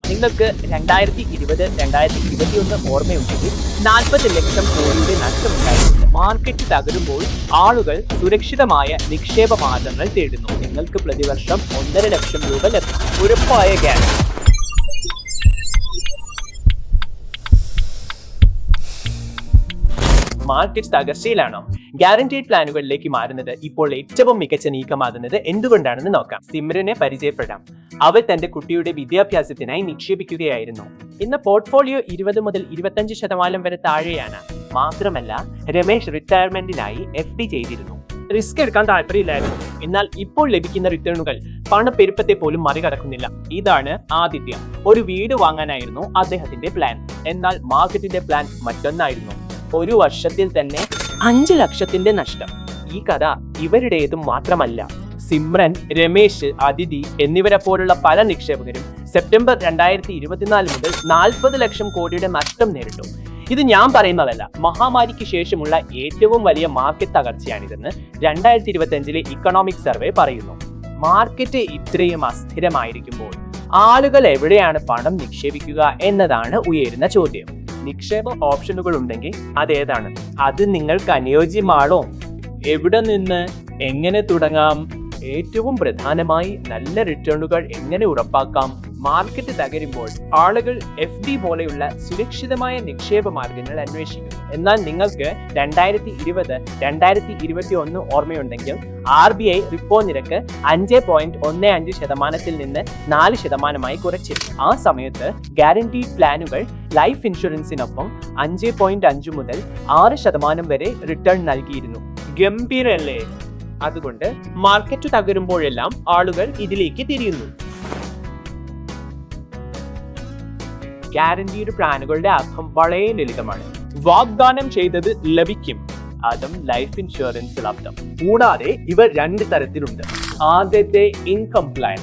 നിങ്ങൾക്ക് 2020-2021 ഓർമ്മയുണ്ടെങ്കിൽ 40 ലക്ഷം കോടിയുടെ നഷ്ടമുണ്ടായിട്ടുണ്ട്. മാർക്കറ്റ് തകരുമ്പോൾ ആളുകൾ സുരക്ഷിതമായ നിക്ഷേപ മാർഗങ്ങൾ തേടുന്നു. നിങ്ങൾക്ക് പ്രതിവർഷം 1.5 ലക്ഷം രൂപ ലഭിക്കും. ഉറപ്പായ ഗ്യാരണ്ടി. മാർക്കറ്റ് തകർച്ചയിലാണോ? ഗ്യാരണ്ടീഡ് പ്ലാനുകളിലേക്ക് മാറുന്നത് ഇപ്പോൾ ഏറ്റവും മികച്ച നീക്കമാകുന്നത് എന്തുകൊണ്ടാണെന്ന് നോക്കാം. സിമ്രനെ പരിചയപ്പെടാം. അവൾ തന്റെ കുട്ടിയുടെ വിദ്യാഭ്യാസത്തിനായി നിക്ഷേപിക്കുകയായിരുന്നു. ഇന്ന് പോർട്ട്ഫോളിയോ 20 മുതൽ 25% വരെ താഴെയാണ്. മാത്രമല്ല രമേശ് റിട്ടയർമെന്റിനായി FD ചെയ്തിരുന്നു. റിസ്ക് എടുക്കാൻ താല്പര്യമില്ലായിരുന്നു. എന്നാൽ ഇപ്പോൾ ലഭിക്കുന്ന റിട്ടേണുകൾ പണപ്പെരുപ്പത്തെ പോലും മറികടക്കുന്നില്ല. ഇതാണ് ആദിത്യ. ഒരു വീട് വാങ്ങാനായിരുന്നു അദ്ദേഹത്തിന്റെ പ്ലാൻ. എന്നാൽ മാർക്കറ്റിന്റെ പ്ലാൻ മറ്റൊന്നായിരുന്നു. ഒരു വർഷത്തിൽ തന്നെ 5 ലക്ഷത്തിന്റെ നഷ്ടം. ഈ കഥ ഇവരുടേതും മാത്രമല്ല. സിമ്രൻ, രമേശ്, അതിഥി എന്നിവരെ പോലുള്ള പല നിക്ഷേപകരും സെപ്റ്റംബർ 2024 മുതൽ 40 ലക്ഷം കോടിയുടെ നഷ്ടം നേരിട്ടു. ഇത് ഞാൻ പറയുന്നതല്ല, മഹാമാരിക്ക് ശേഷമുള്ള ഏറ്റവും വലിയ മാർക്കറ്റ് തകർച്ചയാണിതെന്ന് 2025 ഇക്കണോമിക് സർവേ പറയുന്നു. മാർക്കറ്റ് ഇത്രയും അസ്ഥിരമായിരിക്കുമ്പോൾ ആളുകൾ എവിടെയാണ് പണം നിക്ഷേപിക്കുക എന്നതാണ് ഉയരുന്ന ചോദ്യം. നിക്ഷേപ ഓപ്ഷനുകൾ ഉണ്ടെങ്കിൽ അതേതാണ്? അത് നിങ്ങൾക്ക് അനുയോജ്യമാണോ? എവിടെ നിന്ന് എങ്ങനെ തുടങ്ങാം? ഏറ്റവും പ്രധാനമായി നല്ല റിട്ടേണുകൾ എങ്ങനെ ഉറപ്പാക്കാം? മാർക്കറ്റ് തകരുമ്പോൾ ആളുകൾ FD പോലെയുള്ള സുരക്ഷിതമായ നിക്ഷേപ മാർഗങ്ങൾ അന്വേഷിക്കുന്നു. എന്നാൽ നിങ്ങൾക്ക് 2020-2021 ഓർമ്മയുണ്ടെങ്കിൽ RBI റിപ്പോ നിരക്ക് 5.15% നിന്ന് 4% കുറച്ചിരുന്നു. ആ സമയത്ത് ഗ്യാരണ്ടീഡ് പ്ലാനുകൾ ലൈഫ് ഇൻഷുറൻസിനൊപ്പം 5.5 മുതൽ 6% വരെ റിട്ടേൺ നൽകിയിരുന്നു. ഗംഭീരല്ലേ? അതുകൊണ്ട് മാർക്കറ്റ് തകരുമ്പോഴെല്ലാം ആളുകൾ ഇതിലേക്ക് തിരിയുന്നു. ഗ്യാരണ്ടീഡ് പ്ലാനുകളുടെ അർത്ഥം വളരെ ലളിതമാണ്. വാഗ്ദാനം ചെയ്തത് ലഭിക്കും. അതും ലൈഫ് ഇൻഷുറൻസിൽ അർത്ഥം. കൂടാതെ ഇവ 2 തരത്തിലുണ്ട്. ആദ്യത്തെ income plan.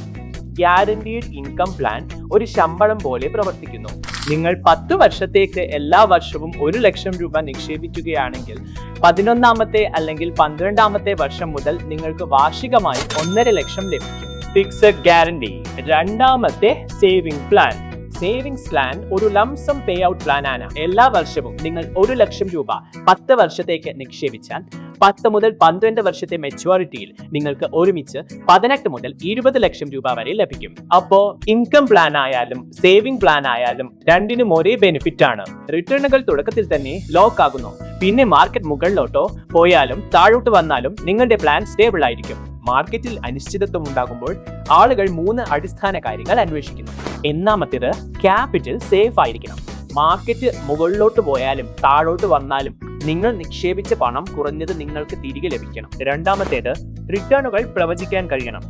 Guaranteed income plan ഒരു ശമ്പളം പോലെ പ്രവർത്തിക്കുന്നു. നിങ്ങൾ 10 വർഷത്തേക്ക് എല്ലാ വർഷവും 1 ലക്ഷം രൂപ നിക്ഷേപിക്കുകയാണെങ്കിൽ 11ാമത്തെ അല്ലെങ്കിൽ 12ാമത്തെ വർഷം മുതൽ നിങ്ങൾക്ക് വാർഷികമായി 1.5 ലക്ഷം ലഭിക്കും. Fixed guarantee. രണ്ടാമത്തെ സേവിംഗ് പ്ലാൻ. സേവിങ്സ് പ്ലാൻ ഒരു ലംസം പേ ഔട്ട് പ്ലാൻ ആണ്. എല്ലാ വർഷവും നിങ്ങൾ 1 ലക്ഷം രൂപ 10 വർഷത്തേക്ക് നിക്ഷേപിച്ചാൽ 10 മുതൽ 12 വർഷത്തെ മെച്യൂരിറ്റിയിൽ നിങ്ങൾക്ക് ഒരുമിച്ച് 18 മുതൽ 20 ലക്ഷം രൂപ വരെ ലഭിക്കും. അപ്പോ ഇൻകം പ്ലാൻ ആയാലും സേവിംഗ് പ്ലാൻ ആയാലും രണ്ടിനും ഒരേ ബെനിഫിറ്റ് ആണ്. റിട്ടേണുകൾ തുടക്കത്തിൽ തന്നെ ലോക്ക് ആകുന്നു. പിന്നെ മാർക്കറ്റ് മുകളിലോട്ടോ പോയാലും താഴോട്ട് വന്നാലും നിങ്ങളുടെ പ്ലാൻ സ്റ്റേബിൾ ആയിരിക്കും. മാർക്കറ്റിൽ അനിശ്ചിതത്വം ഉണ്ടാകുമ്പോൾ ആളുകൾ 3 അടിസ്ഥാന കാര്യങ്ങൾ അന്വേഷിക്കുന്നു. ഒന്നാമത്തേത് ക്യാപിറ്റൽ സേഫ് ആയിരിക്കണം. മാർക്കറ്റ് മുകളിലോട്ട് പോയാലും താഴോട്ട് വന്നാലും നിങ്ങൾ നിക്ഷേപിച്ച പണം കുറഞ്ഞത് നിങ്ങൾക്ക് തിരികെ ലഭിക്കണം. രണ്ടാമത്തേത് റിട്ടേണുകൾ പ്രവചിക്കാൻ കഴിയണം.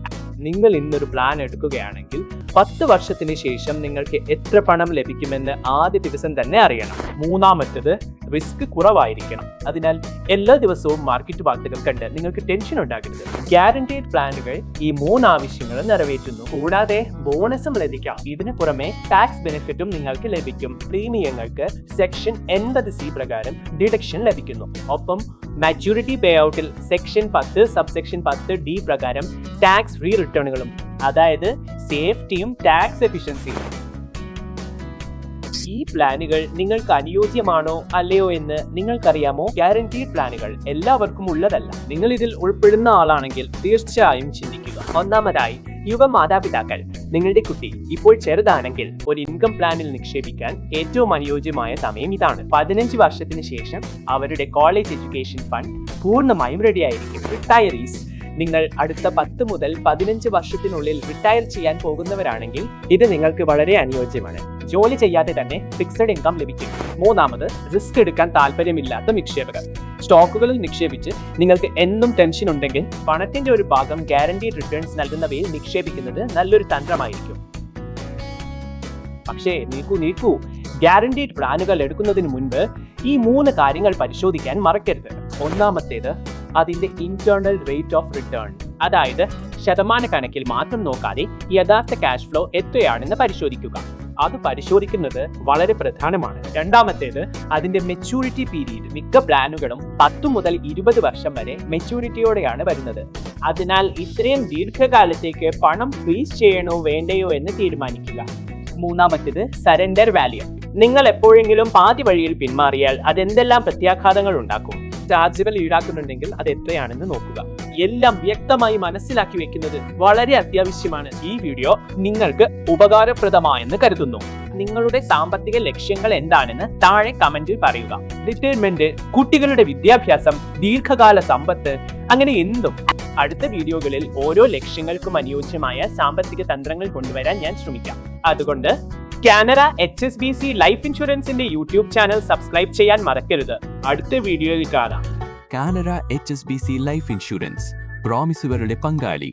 നിങ്ങൾ ഇന്നൊരു പ്ലാൻ എടുക്കുകയാണെങ്കിൽ 10 വർഷത്തിന് ശേഷം നിങ്ങൾക്ക് എത്ര പണം ലഭിക്കുമെന്ന് ആദ്യ ദിവസം തന്നെ അറിയണം. മൂന്നാമത്തേത് റിസ്ക് കുറവായിരിക്കണം. അതിനാൽ എല്ലാ ദിവസവും മാർക്കറ്റ് വാർത്തകൾ കണ്ട് നിങ്ങൾക്ക് ടെൻഷൻ ഉണ്ടാകരുത്. ഗ്യാരണ്ടീഡ് പ്ലാനുകൾ ഈ 3 ആവശ്യങ്ങൾ നിറവേറ്റുന്നു. കൂടാതെ ബോണസും ലഭിക്കാം. ഇതിനു പുറമെ ടാക്സ് ബെനിഫിറ്റും നിങ്ങൾക്ക് ലഭിക്കും. പ്രീമിയങ്ങൾക്ക് സെക്ഷൻ 80C പ്രകാരം ഡിഡക്ഷൻ ലഭിക്കുന്നു. ഒപ്പം മാച്യൂരിറ്റി പേ ഔട്ടിൽ സെക്ഷൻ 10 സബ്സെക്ഷൻ 10D പ്രകാരം ടാക്സ് ഫ്രീ റിട്ടേണുകളും, അതായത് സേഫ്റ്റിയും ടാക്സ് എഫിഷ്യൻസിയും. ഈ പ്ലാനുകൾ നിങ്ങൾക്ക് അനുയോജ്യമാണോ അല്ലയോ എന്ന് നിങ്ങൾക്കറിയാമോ? ഗ്യാരണ്ടീഡ് പ്ലാനുകൾ എല്ലാവർക്കും ഉള്ളതല്ല. നിങ്ങൾ ഇതിൽ ഉൾപ്പെടുന്ന ആളാണെങ്കിൽ തീർച്ചയായും ചിന്തിക്കുക. ഒന്നാമതായി യുവ മാതാപിതാക്കൾ. നിങ്ങളുടെ കുട്ടി ഇപ്പോൾ ചെറുതാണെങ്കിൽ ഒരു ഇൻകം പ്ലാനിൽ നിക്ഷേപിക്കാൻ ഏറ്റവും അനുയോജ്യമായ സമയം ഇതാണ്. 15 വർഷത്തിന് ശേഷം അവരുടെ കോളേജ് എഡ്യൂക്കേഷൻ ഫണ്ട് പൂർണ്ണമായും റെഡിയായിരിക്കും. റിട്ടയറീസ്. നിങ്ങൾ അടുത്ത 10 മുതൽ 15 വർഷത്തിനുള്ളിൽ റിട്ടയർ ചെയ്യാൻ പോകുന്നവരാണെങ്കിൽ ഇത് നിങ്ങൾക്ക് വളരെ അനുയോജ്യമാണ്. ജോലി ചെയ്യാതെ തന്നെ ഫിക്സഡ് ഇൻകം ലഭിക്കും. മൂന്നാമത് റിസ്ക് എടുക്കാൻ താല്പര്യമില്ലാത്ത നിക്ഷേപകർ. സ്റ്റോക്കുകളിൽ നിക്ഷേപിച്ച് നിങ്ങൾക്ക് എന്നും ടെൻഷൻ ഉണ്ടെങ്കിൽ പണത്തിന്റെ ഒരു ഭാഗം ഗ്യാരണ്ടീഡ് റിട്ടേൺസ് നൽകുന്നവയിൽ നിക്ഷേപിക്കുന്നത് നല്ലൊരു തന്ത്രമായിരിക്കും. പക്ഷേ നീക്കൂ, ഗ്യാരണ്ടീഡ് പ്ലാനുകൾ എടുക്കുന്നതിന് മുൻപ് ഈ 3 കാര്യങ്ങൾ പരിശോധിക്കാൻ മറക്കരുത്. ഒന്നാമത്തേത് അതിന്റെ ഇന്റേണൽ റേറ്റ് ഓഫ് റിട്ടേൺ, അതായത് ശതമാനക്കണക്കിൽ മാത്രം നോക്കാതെ യഥാർത്ഥ ക്യാഷ് ഫ്ലോ എത്രയാണെന്ന് പരിശോധിക്കുക. അത് പരിശോധിക്കുന്നത് വളരെ പ്രധാനമാണ്. രണ്ടാമത്തേത് അതിന്റെ മെച്യൂരിറ്റി പീരീഡ്. മിക്ക പ്ലാനുകളും 10 മുതൽ 20 വർഷം വരെ മെച്യൂരിറ്റിയോടെയാണ് വരുന്നത്. അതിനാൽ ഇത്രയും ദീർഘകാലത്തേക്ക് പണം ഫ്രീസ് ചെയ്യണോ വേണ്ടയോ എന്ന് തീരുമാനിക്കുക. മൂന്നാമത്തേത് സറണ്ടർ വാല്യൂ. നിങ്ങൾ എപ്പോഴെങ്കിലും പാതി വഴിയിൽ പിന്മാറിയാൽ അതെന്തെല്ലാം പ്രത്യാഘാതങ്ങൾ ഉണ്ടാക്കും. ചാർജുകൾ ഈടാക്കുന്നുണ്ടെങ്കിൽ അത് എത്രയാണെന്ന് നോക്കുക. എല്ലാം വ്യക്തമായി മനസ്സിലാക്കി വെക്കുന്നത് വളരെ അത്യാവശ്യമാണ്. ഈ വീഡിയോ നിങ്ങൾക്ക് ഉപകാരപ്രദമായെന്ന് കരുതുന്നു. നിങ്ങളുടെ സാമ്പത്തിക ലക്ഷ്യങ്ങൾ എന്താണെന്ന് താഴെ കമന്റിൽ പറയുക. റിട്ടയർമെന്റ്, കുട്ടികളുടെ വിദ്യാഭ്യാസം, ദീർഘകാല സമ്പത്ത്, അങ്ങനെ എന്തും. അടുത്ത വീഡിയോകളിൽ ഓരോ ലക്ഷ്യങ്ങൾക്കും അനുയോജ്യമായ സാമ്പത്തിക തന്ത്രങ്ങൾ കൊണ്ടുവരാൻ ഞാൻ ശ്രമിക്കാം. അതുകൊണ്ട് കാനറ HSBC ലൈഫ് ഇൻഷുറൻസിന്റെ യൂട്യൂബ് ചാനൽ സബ്സ്ക്രൈബ് ചെയ്യാൻ മറക്കരുത്. അടുത്ത വീഡിയോയിൽ കാണാം. കാനറ HSBC ലൈഫ് ഇൻഷുറൻസ്, പ്രോമിസുകളുടെ പങ്കാളി.